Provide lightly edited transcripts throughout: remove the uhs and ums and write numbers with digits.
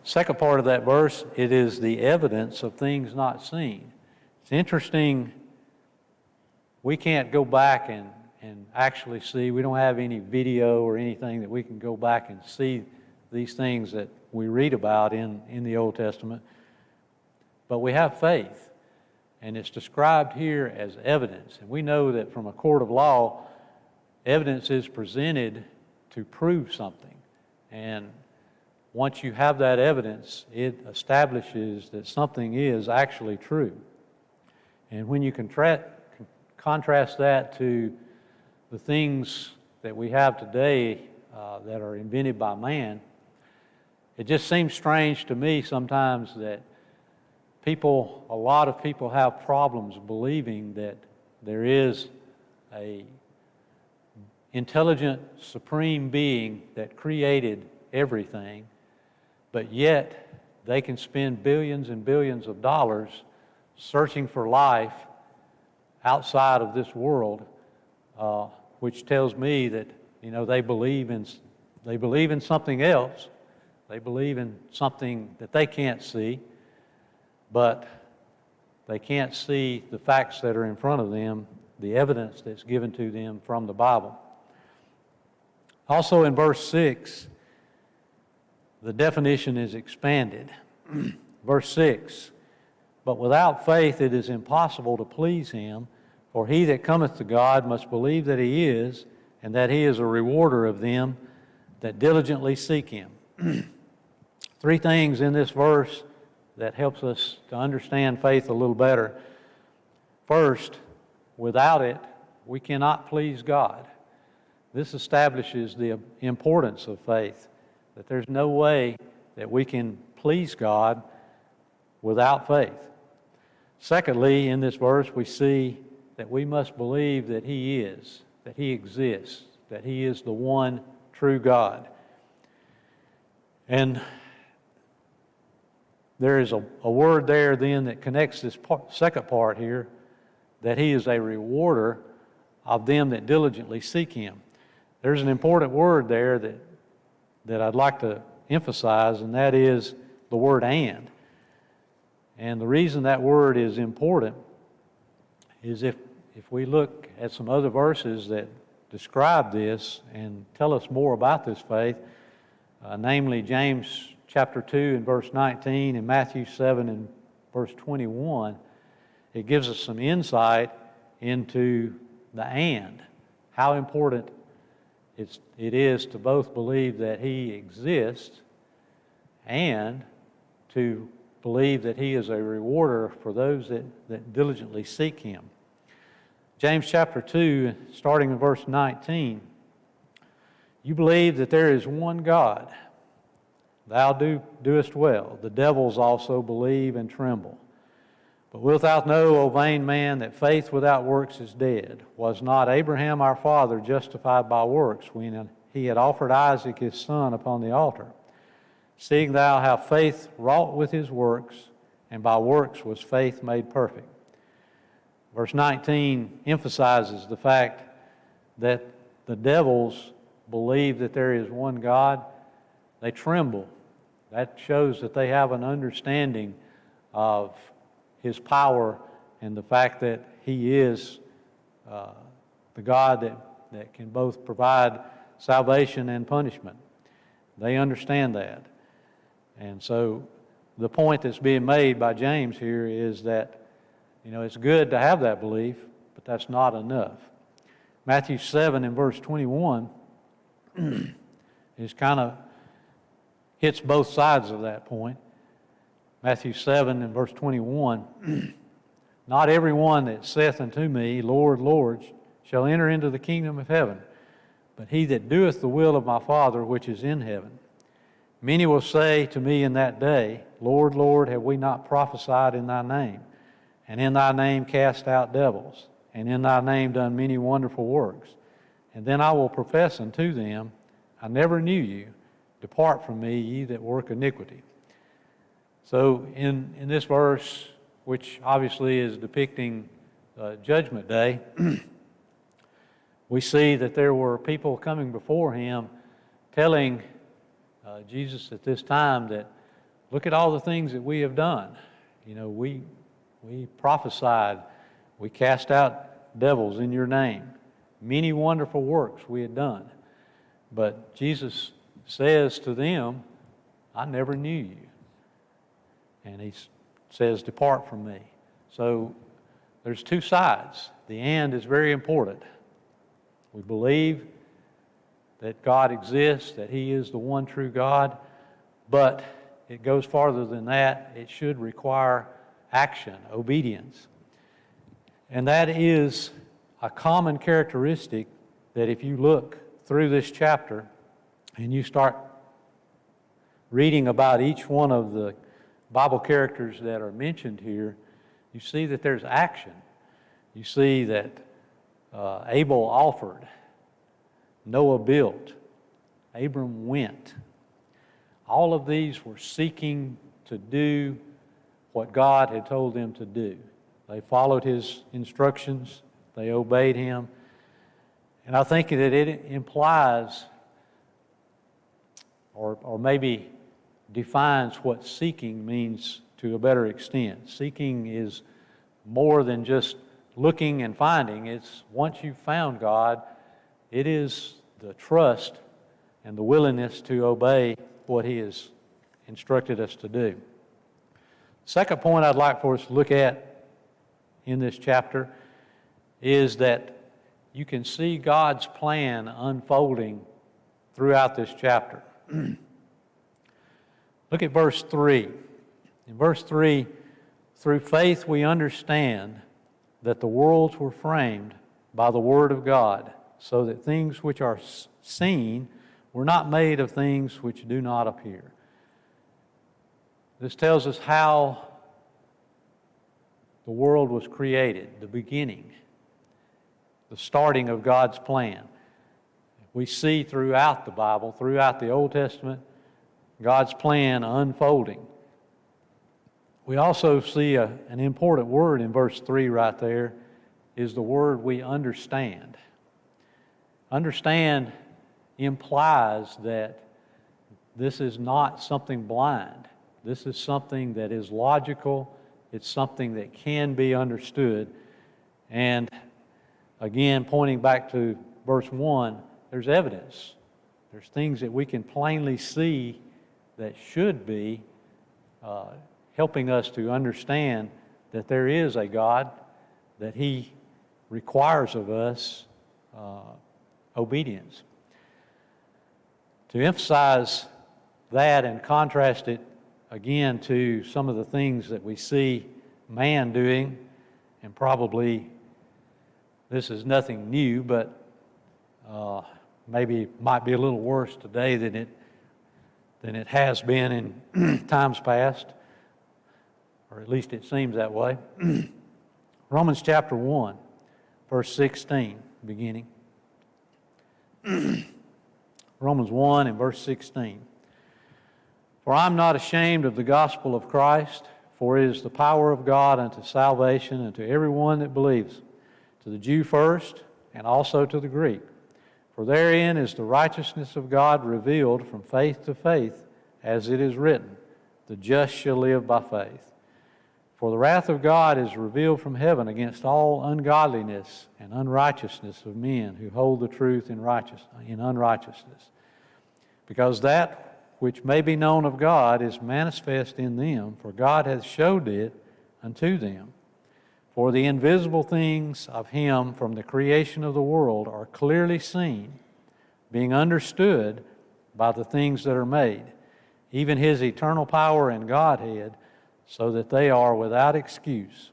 Second part of that verse, it is the evidence of things not seen. It's interesting, we can't go back and actually see, we don't have any video or anything that we can go back and see these things that we read about in the Old Testament, but we have faith, and it's described here as evidence. And we know that from a court of law, evidence is presented to prove something, and once you have that evidence, it establishes that something is actually true. And when you contrast that to the things that we have today that are invented by man, it just seems strange to me sometimes that a lot of people have problems believing that there is a intelligent, supreme being that created everything, but yet they can spend billions and billions of dollars searching for life outside of this world, which tells me that they believe in something else. They believe in something that they can't see, but they can't see the facts that are in front of them, the evidence that's given to them from the Bible. Also in verse 6, the definition is expanded. Verse 6, but without faith it is impossible to please him, for he that cometh to God must believe that he is, and that he is a rewarder of them that diligently seek him. Three things in this verse that helps us to understand faith a little better. First, without it, we cannot please God. This establishes the importance of faith, that there's no way that we can please God without faith. Secondly, in this verse, we see that we must believe that he is, that he exists, that he is the one true God. And there is a word there then that connects this second part here, that he is a rewarder of them that diligently seek him. There's an important word there that I'd like to emphasize, and that is the word and. And the reason that word is important is if we look at some other verses that describe this and tell us more about this faith, namely James chapter 2 and verse 19 and Matthew 7 and verse 21, it gives us some insight into the and, how important it is to both believe that he exists and to believe that he is a rewarder for those that diligently seek him. James chapter 2, starting in verse 19, you believe that there is one God. Thou doest well. The devils also believe and tremble. But wilt thou know, O vain man, that faith without works is dead? Was not Abraham our father justified by works when he had offered Isaac his son upon the altar? Seeing thou how faith wrought with his works, and by works was faith made perfect. Verse 19 emphasizes the fact that the devils believe that there is one God. They tremble. That shows that they have an understanding of his power and the fact that he is the God that can both provide salvation and punishment. They understand that. And so the point that's being made by James here is that, it's good to have that belief, but that's not enough. Matthew 7 and verse 21 is kind of hits both sides of that point. Matthew 7 and verse 21, not everyone that saith unto me, Lord, Lord, shall enter into the kingdom of heaven, but he that doeth the will of my Father which is in heaven. Many will say to me in that day, Lord, Lord, have we not prophesied in thy name, and in thy name cast out devils, and in thy name done many wonderful works? And then I will profess unto them, I never knew you. Depart from me, ye that work iniquity. So in this verse, which obviously is depicting Judgment Day, we see that there were people coming before him telling Jesus at this time that look at all the things that we have done. You know, we prophesied, we cast out devils in your name. Many wonderful works we had done. But Jesus says to them, I never knew you. And he says, depart from me. So there's two sides. The and is very important. We believe that God exists, that He is the one true God, but it goes farther than that. It should require action, obedience. And that is a common characteristic that if you look through this chapter and you start reading about each one of the Bible characters that are mentioned here, you see that there's action. You see that Abel offered, Noah built, Abram went. All of these were seeking to do what God had told them to do. They followed His instructions. They obeyed Him. And I think that it implies or maybe defines what seeking means to a better extent. Seeking is more than just looking and finding. It's once you've found God, it is the trust and the willingness to obey what He has instructed us to do. Second point I'd like for us to look at in this chapter is that you can see God's plan unfolding throughout this chapter. Look at verse 3. In verse 3, through faith we understand that the worlds were framed by the Word of God, so that things which are seen were not made of things which do not appear. This tells us how the world was created, the beginning, the starting of God's plan. We see throughout the Bible, throughout the Old Testament, God's plan unfolding. We also see an important word in verse 3 right there, is the word we understand. Understand implies that this is not something blind. This is something that is logical. It's something that can be understood. And again, pointing back to verse 1, there's evidence. There's things that we can plainly see that should be helping us to understand that there is a God, that He requires of us obedience. To emphasize that and contrast it again to some of the things that we see man doing, and probably this is nothing new, but maybe it might be a little worse today than it has been in times past, or at least it seems that way. Romans chapter 1, verse 16, beginning. Romans 1 and verse 16. For I am not ashamed of the gospel of Christ, for it is the power of God unto salvation unto everyone that believes, to the Jew first, and also to the Greek. For therein is the righteousness of God revealed from faith to faith, as it is written, the just shall live by faith. For the wrath of God is revealed from heaven against all ungodliness and unrighteousness of men who hold the truth in unrighteousness. Because that which may be known of God is manifest in them, for God hath showed it unto them. For the invisible things of Him from the creation of the world are clearly seen, being understood by the things that are made, even His eternal power and Godhead, so that they are without excuse.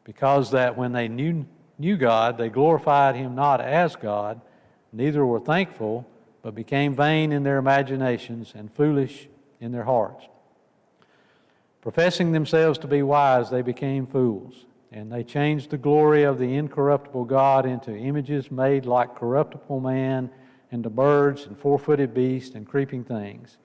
Because that when they knew God, they glorified Him not as God, neither were thankful, but became vain in their imaginations and foolish in their hearts. Professing themselves to be wise, they became fools, and they changed the glory of the incorruptible God into images made like corruptible man, and to birds and four-footed beasts and creeping things.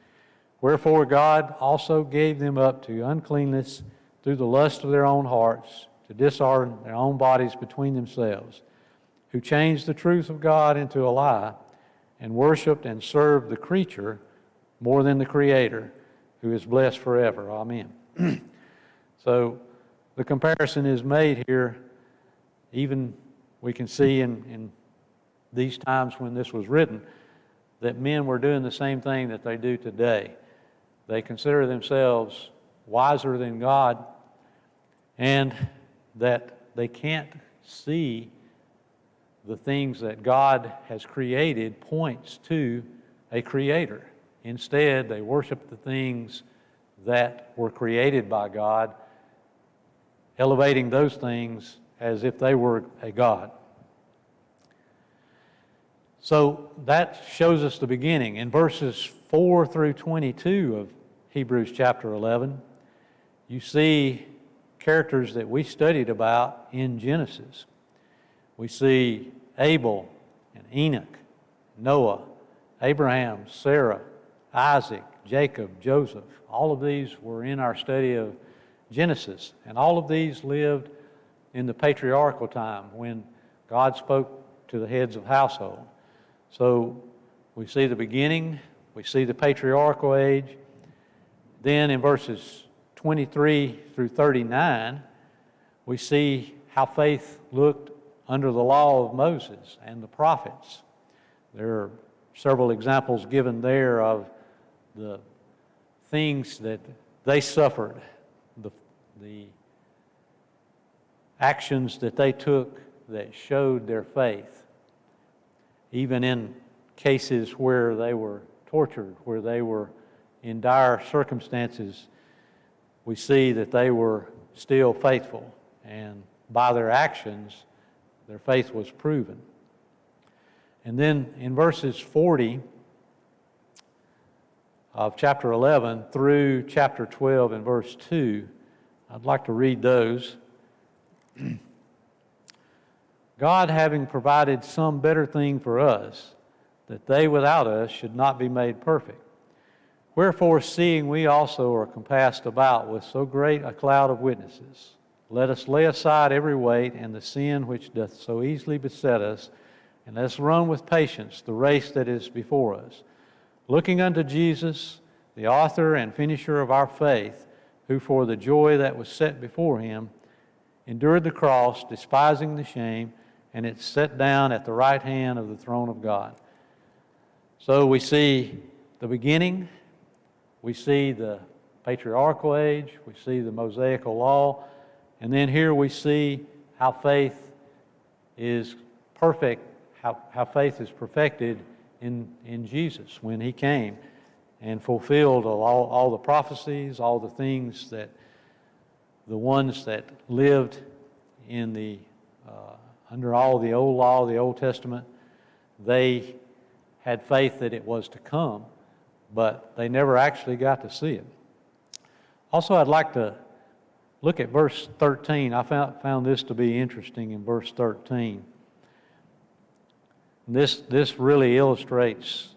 Wherefore God also gave them up to uncleanness through the lust of their own hearts, to dishonor their own bodies between themselves, who changed the truth of God into a lie, and worshipped and served the creature more than the Creator, who who is blessed forever. Amen. So the comparison is made here. Even we can see in these times when this was written that men were doing the same thing that they do today. They consider themselves wiser than God, and that they can't see the things that God has created points to a creator. Instead, they worship the things that were created by God, elevating those things as if they were a God. So that shows us the beginning. In verses 4 through 22 of Hebrews chapter 11, you see characters that we studied about in Genesis. We see Abel and Enoch, Noah, Abraham, Sarah, Isaac, Jacob, Joseph. All of these were in our study of Genesis, and all of these lived in the patriarchal time when God spoke to the heads of household. So we see the beginning, we see the patriarchal age. Then in verses 23 through 39, we see how faith looked under the law of Moses and the prophets. There are several examples given there of the things that they suffered, the actions that they took that showed their faith. Even in cases where they were tortured, where they were in dire circumstances, we see that they were still faithful, and by their actions, their faith was proven. And then in verses 40 of chapter 11 through chapter 12 and verse 2, I'd like to read those. God having provided some better thing for us, that they without us should not be made perfect. Wherefore, seeing we also are compassed about with so great a cloud of witnesses, let us lay aside every weight and the sin which doth so easily beset us, and let us run with patience the race that is before us, looking unto Jesus, the author and finisher of our faith, who for the joy that was set before him endured the cross, despising the shame, and it's set down at the right hand of the throne of God. So we see the beginning, we see the patriarchal age, we see the Mosaical law, and then here we see how faith is perfect, how faith is perfected in Jesus when he came and fulfilled all the prophecies, all the things that the ones that lived in the under all the old law, the Old Testament, they had faith that it was to come, but they never actually got to see it. Also, I'd like to look at verse 13. I found this to be interesting in verse 13. This really illustrates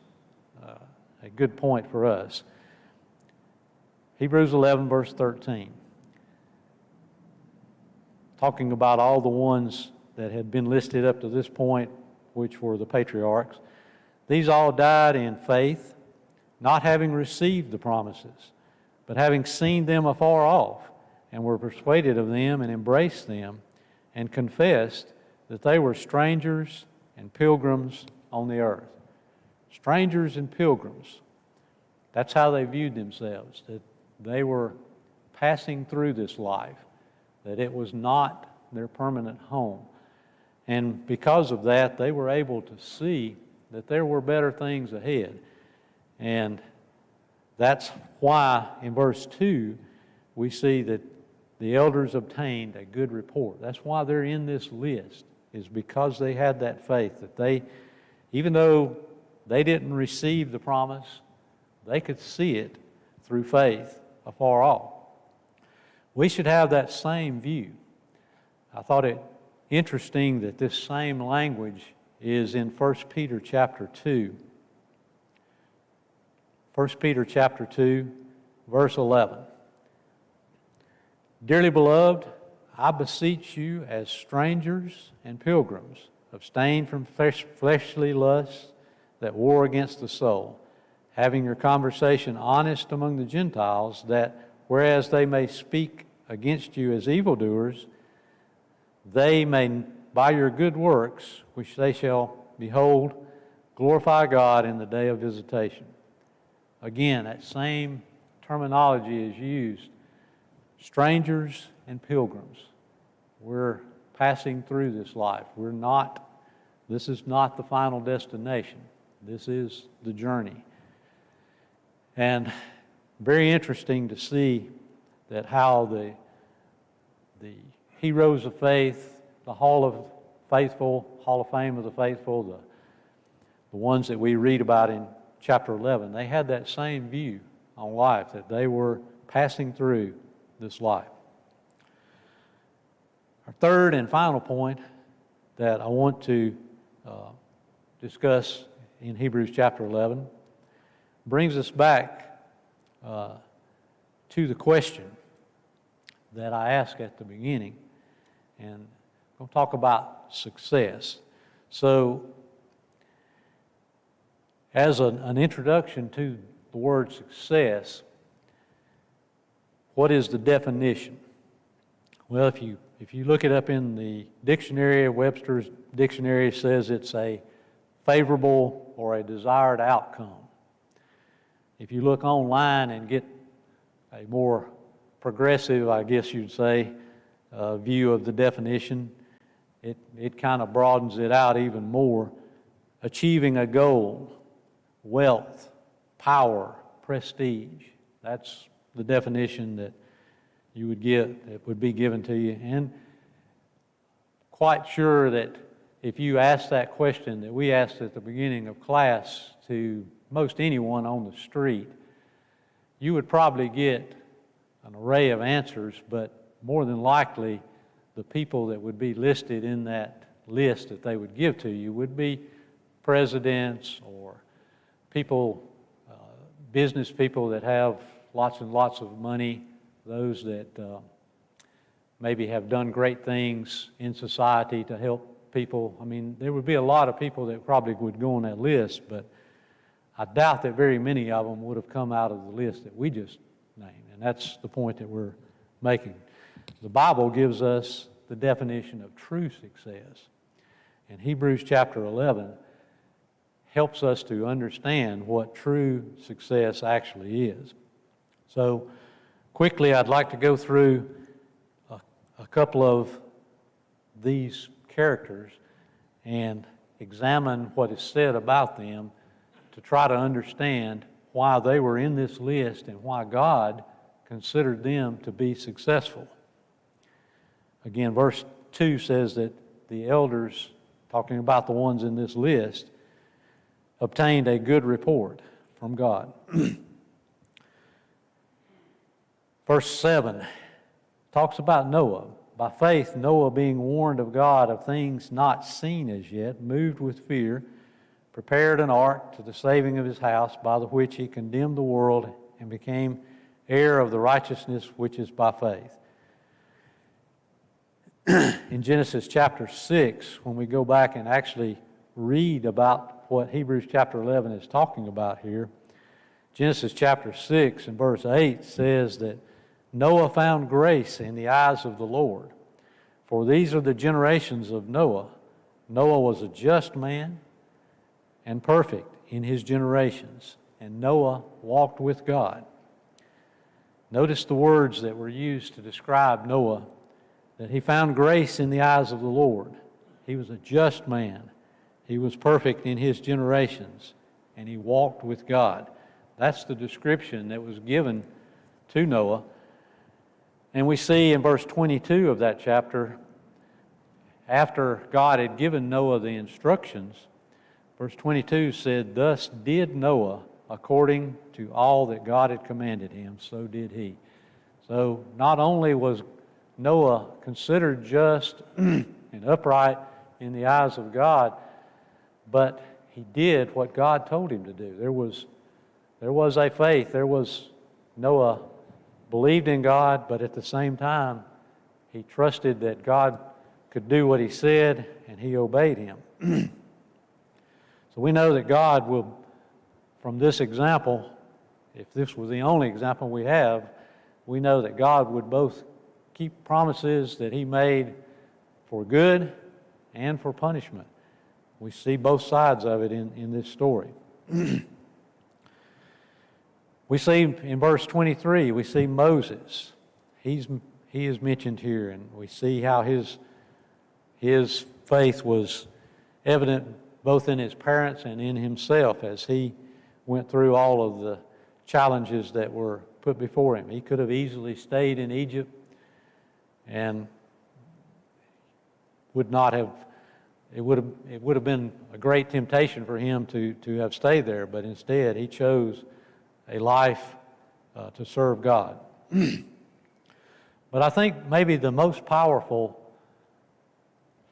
a good point for us. Hebrews 11, verse 13. Talking about all the ones that had been listed up to this point, which were the patriarchs. These all died in faith, not having received the promises, but having seen them afar off, and were persuaded of them, and embraced them, and confessed that they were strangers and pilgrims on the earth. Strangers and pilgrims. That's how they viewed themselves, that they were passing through this life, that it was not their permanent home. And because of that, they were able to see that there were better things ahead. And that's why in verse 2, we see that the elders obtained a good report. That's why they're in this list, is because they had that faith, that they, even though they didn't receive the promise, they could see it through faith afar off. We should have that same view. I thought it interesting that this same language is in 1 Peter chapter 2. 1 Peter chapter 2, verse 11. Dearly beloved, I beseech you as strangers and pilgrims, abstain from fleshly lusts that war against the soul, having your conversation honest among the Gentiles, that whereas they may speak against you as evildoers, they may, by your good works, which they shall behold, glorify God in the day of visitation. Again, that same terminology is used. Strangers and pilgrims. We're passing through this life. This is not the final destination. This is the journey. And very interesting to see that how the heroes of faith, the Hall of Fame of the Faithful, the ones that we read about in chapter 11, they had that same view on life, that they were passing through this life. Our third and final point that I want to discuss in Hebrews chapter 11 brings us back to the question that I asked at the beginning, and I'm going to talk about success. So, as an introduction to the word success, what is the definition? Well, if you look it up in the dictionary, Webster's dictionary says it's a favorable or a desired outcome. If you look online and get a more progressive, I guess you'd say, view of the definition, it kind of broadens it out even more. Achieving a goal, wealth, power, prestige. That's the definition that you would get, that would be given to you. And quite sure that if you ask that question that we asked at the beginning of class to most anyone on the street, you would probably get an array of answers, but more than likely the people that would be listed in that list that they would give to you would be presidents or people, business people that have lots and lots of money, those that maybe have done great things in society to help people. I mean, there would be a lot of people that probably would go on that list, but I doubt that very many of them would have come out of the list that we just named, and that's the point that we're making. The Bible gives us the definition of true success, and Hebrews chapter 11 helps us to understand what true success actually is. So, quickly, I'd like to go through a couple of these characters and examine what is said about them to try to understand why they were in this list and why God considered them to be successful. Again, verse 2 says that the elders, talking about the ones in this list, obtained a good report from God. Verse 7 talks about Noah. By faith, Noah, being warned of God of things not seen as yet, moved with fear, prepared an ark to the saving of his house, by the which he condemned the world and became heir of the righteousness which is by faith. In Genesis chapter 6, when we go back and actually read about what Hebrews chapter 11 is talking about here, Genesis chapter 6 and verse 8 says that Noah found grace in the eyes of the Lord. For these are the generations of Noah. Noah was a just man and perfect in his generations, and Noah walked with God. Notice the words that were used to describe Noah, that he found grace in the eyes of the Lord. He was a just man. He was perfect in his generations, and he walked with God. That's the description that was given to Noah. And we see in verse 22 of that chapter, after God had given Noah the instructions, verse 22 said, "Thus did Noah according to all that God had commanded him, so did he." So not only was Noah considered just and upright in the eyes of God, but he did what God told him to do. There was a faith. Noah believed in God, but at the same time, he trusted that God could do what he said, and he obeyed him. So we know that God will from this example, if this was the only example we have, we know that God would both keep promises that He made for good and for punishment. We see both sides of it in this story. We see in verse 23, we see Moses. He is mentioned here, and we see how his faith was evident both in his parents and in himself as he went through all of the challenges that were put before him. He could have easily stayed in Egypt and it would have been a great temptation for him to have stayed there, but instead he chose a life to serve God. But I think maybe the most powerful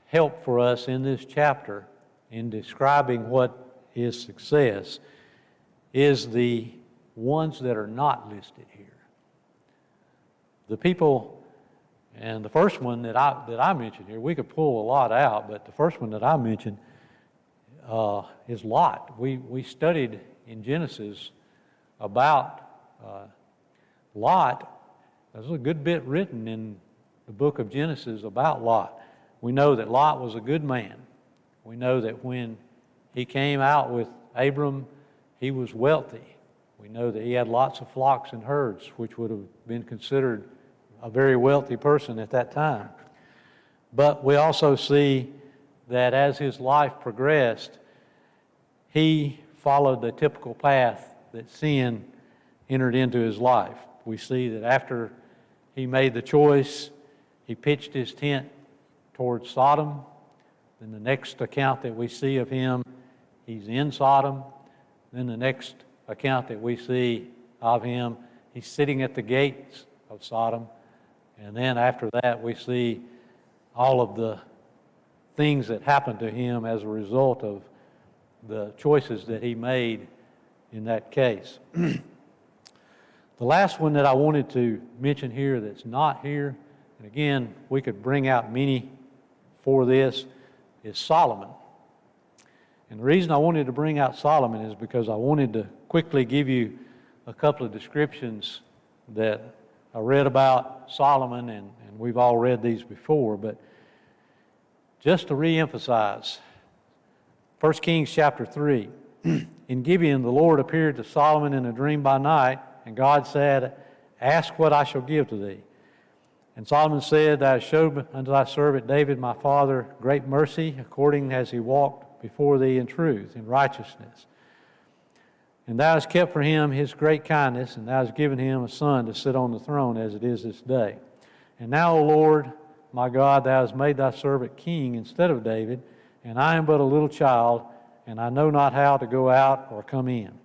help for us in this chapter in describing what is success is the ones that are not listed here. The people, and the first one that I mentioned here, we could pull a lot out, but the first one that I mentioned is Lot. We studied in Genesis about Lot. There's a good bit written in the book of Genesis about Lot. We know that Lot was a good man. We know that when he came out with Abram, he was wealthy. We know that he had lots of flocks and herds, which would have been considered a very wealthy person at that time. But we also see that as his life progressed, he followed the typical path that sin entered into his life. We see that after he made the choice, he pitched his tent towards Sodom. Then the next account that we see of him, he's in Sodom. Then the next account that we see of him, he's sitting at the gates of Sodom. And then after that, we see all of the things that happened to him as a result of the choices that he made in that case. The last one that I wanted to mention here that's not here, and again, we could bring out many for this, is Solomon. And the reason I wanted to bring out Solomon is because I wanted to quickly give you a couple of descriptions that I read about Solomon, and we've all read these before, but just to re-emphasize, 1 Kings chapter 3, in Gibeon the Lord appeared to Solomon in a dream by night, and God said, "Ask what I shall give to thee." And Solomon said, "Thou hast showed unto thy servant David my father great mercy, according as he walked before thee in truth, in righteousness. And thou hast kept for him his great kindness, and thou hast given him a son to sit on the throne as it is this day. And now, O Lord, my God, thou hast made thy servant king instead of David, and I am but a little child, and I know not how to go out or come in.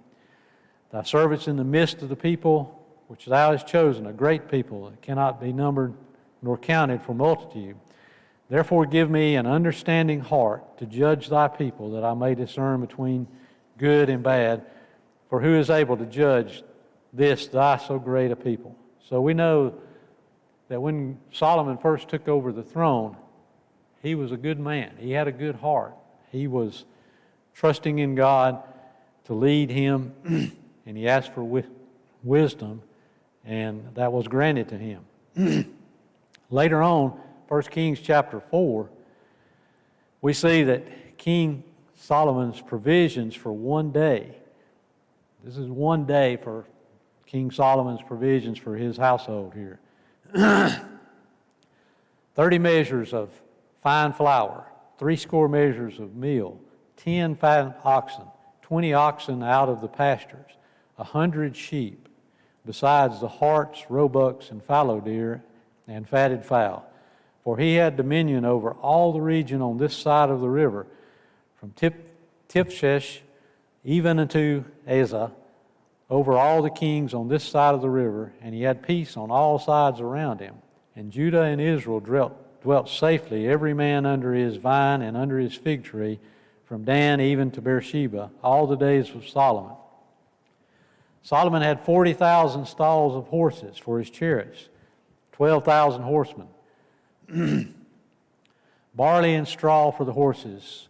Thy servant's in the midst of the people which thou hast chosen, a great people that cannot be numbered nor counted for multitude. Therefore give me an understanding heart to judge thy people, that I may discern between good and bad. For who is able to judge this thy so great a people?" So we know that when Solomon first took over the throne, he was a good man. He had a good heart. He was trusting in God to lead him, and he asked for wisdom, and that was granted to him. Later on, 1 Kings chapter 4, we see that King Solomon's provisions for one day, this is one day for King Solomon's provisions for his household here. 30 measures of fine flour, 60 measures of meal, 10 fat oxen, 20 oxen out of the pastures, 100 sheep, besides the harts, roebucks, and fallow deer, and fatted fowl. For he had dominion over all the region on this side of the river, from Tifshesh even unto Azah, over all the kings on this side of the river, and he had peace on all sides around him. And Judah and Israel dwelt safely, every man under his vine and under his fig tree, from Dan even to Beersheba, all the days of Solomon. Solomon had 40,000 stalls of horses for his chariots, 12,000 horsemen, barley and straw for the horses.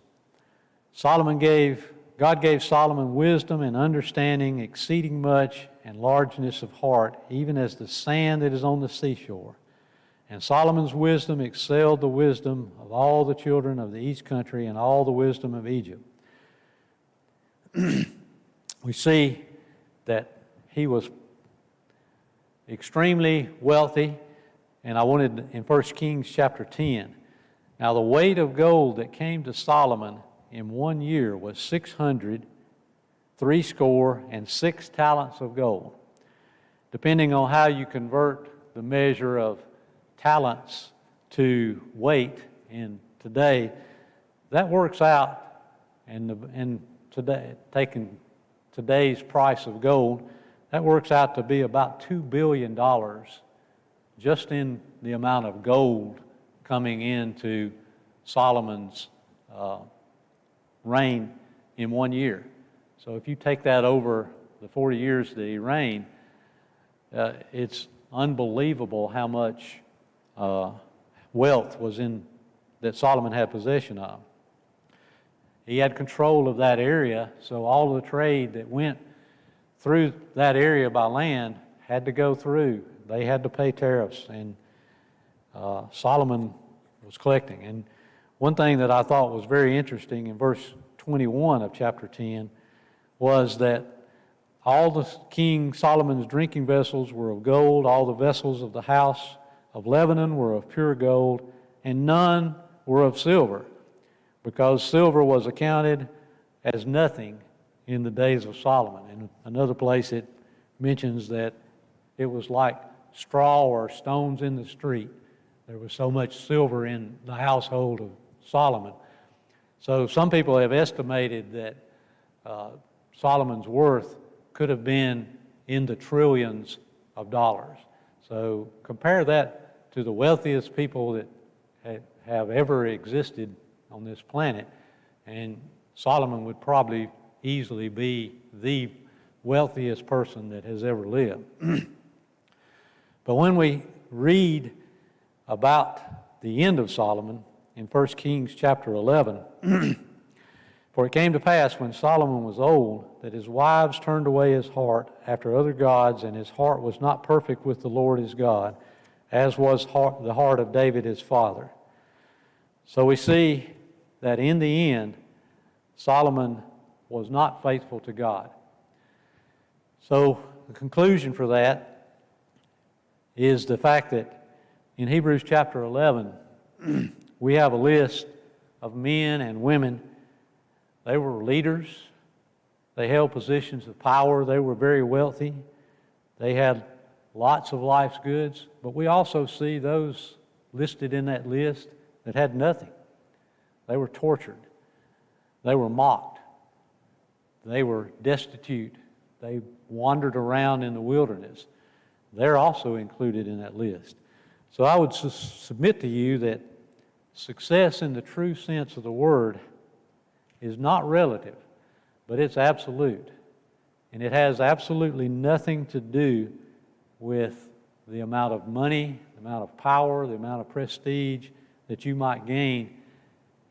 Solomon gave God gave Solomon wisdom and understanding exceeding much and largeness of heart, even as the sand that is on the seashore. And Solomon's wisdom excelled the wisdom of all the children of the east country and all the wisdom of Egypt. We see that he was extremely wealthy, and I wanted in 1 Kings chapter 10. Now the weight of gold that came to Solomon in 1 year was 606 talents of gold. Depending on how you convert the measure of talents to weight in today, that works out, and today, taking today's price of gold, that works out to be about $2 billion just in the amount of gold coming into Solomon's reign in 1 year. So if you take that over the 40 years that he reigned, it's unbelievable how much wealth was in that Solomon had possession of. He had control of that area, so all of the trade that went through that area by land had to go through. They had to pay tariffs, and Solomon was collecting. And one thing that I thought was very interesting in verse 21 of chapter 10 was that all the King Solomon's drinking vessels were of gold, all the vessels of the house of Lebanon were of pure gold, and none were of silver, because silver was accounted as nothing in the days of Solomon. In another place it mentions that it was like straw or stones in the street. There was so much silver in the household of Solomon. So some people have estimated that Solomon's worth could have been in the trillions of dollars. So compare that to the wealthiest people that have ever existed on this planet, and Solomon would probably easily be the wealthiest person that has ever lived. But when we read about the end of Solomon in 1 Kings chapter 11, for it came to pass when Solomon was old that his wives turned away his heart after other gods, and his heart was not perfect with the Lord his God, as was the heart of David his father. So we see that in the end, Solomon was not faithful to God. So the conclusion for that is the fact that in Hebrews chapter 11, we have a list of men and women. They were leaders. They held positions of power. They were very wealthy. They had lots of life's goods. But we also see those listed in that list that had nothing. They were tortured. They were mocked. They were destitute. They wandered around in the wilderness. They're also included in that list. So I would submit to you that success in the true sense of the word is not relative, but it's absolute. And it has absolutely nothing to do with the amount of money, the amount of power, the amount of prestige that you might gain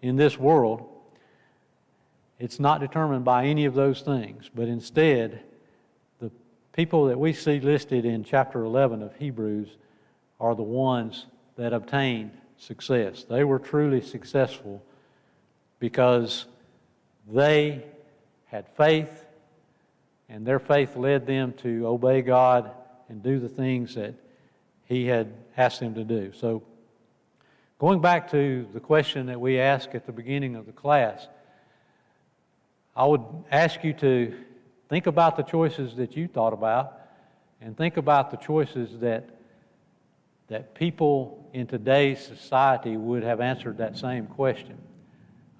in this world. It's not determined by any of those things, but instead, the people that we see listed in chapter 11 of Hebrews are the ones that obtained success. They were truly successful because they had faith, and their faith led them to obey God and do the things that He had asked them to do. So, going back to the question that we asked at the beginning of the class, I would ask you to think about the choices that you thought about, and think about the choices that people in today's society would have answered that same question.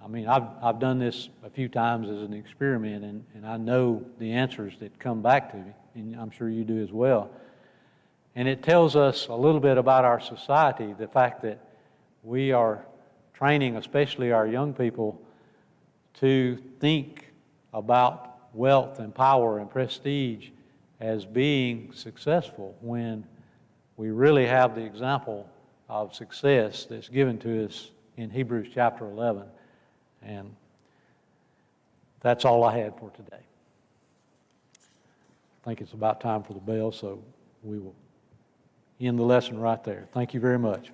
I mean, I've done this a few times as an experiment, and I know the answers that come back to me, and I'm sure you do as well. And it tells us a little bit about our society, the fact that we are training, especially our young people, to think about wealth and power and prestige as being successful, when we really have the example of success that's given to us in Hebrews chapter 11. And That's all I had for today. I think it's about time for the bell, so we will end the lesson right there. Thank you very much.